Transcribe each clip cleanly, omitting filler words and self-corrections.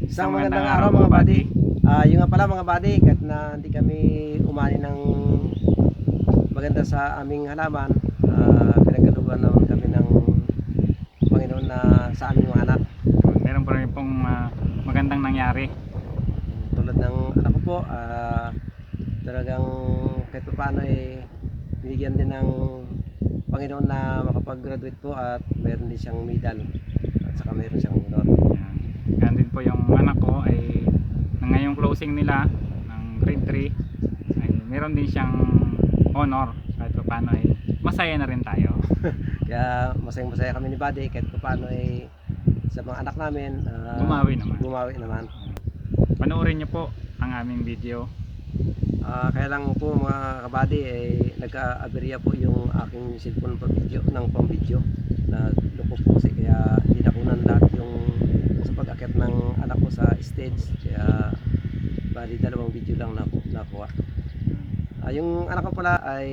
Isang magandang araw mga buddy. Yung nga pala mga buddy, kahit na hindi kami umani ng maganda sa aming halaman, pinagkalooban naman kami ng Panginoon na sa aming mga anak. Meron pa rin pong magandang nangyari. Tulad ng anak ko po, talagang kahit pa paano binigyan din ng Panginoon na makapag-graduate po at meron din siyang medal at saka meron siyang honor. Yan din po yung anak ko ay ngayong closing nila ng grade 3 ay meron din siyang honor. Kahit pa paano ay masaya na rin tayo. Kaya masaya kami ni Buddy kahit pa paano sa mga anak namin bumawi naman. Panoorin nyo po ang aming video. Kaya lang po mga kabady nagka-aberya po yung aking cellphone pang-video nagloko po kasi kaya hindi nakunan lahat yung sa pag-akyat ng anak ko sa stage, kaya bali dalawang video lang nakuha. Yung anak ko pala ay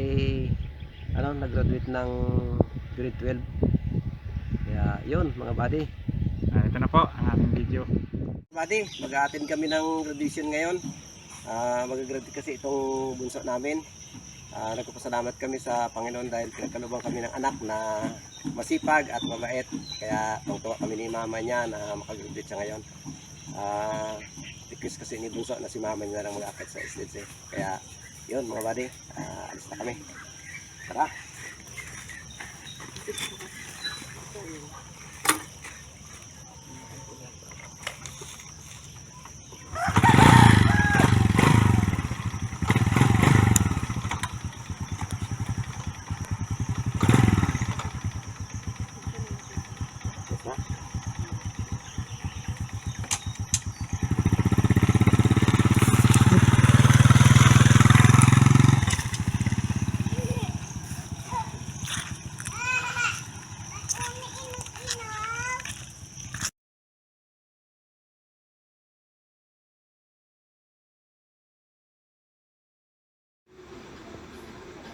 nag-graduate ng grade 12, kaya yun mga buddy. Ito na po ang aming video. Buddy, mag-a-attend kami ng graduation ngayon. Mag-graduate kasi itong bunso namin. Nagpapasalamat kami sa Panginoon dahil pinagkalooban kami ng anak na masipag at mabait. Kaya tungtuwa kami ni mama niya na makagraduate siya ngayon. Request kasi ni bunso na si mama niya lang mag-akit sa stage. Kaya yun mga buddy, alis na kami. Tara!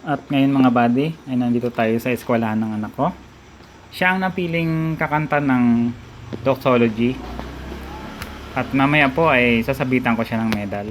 At ngayon mga buddy ay nandito tayo sa eskwelahan ng anak ko. Siya ang napiling kakanta ng doxology. At mamaya po ay sasabitan ko siya ng medal.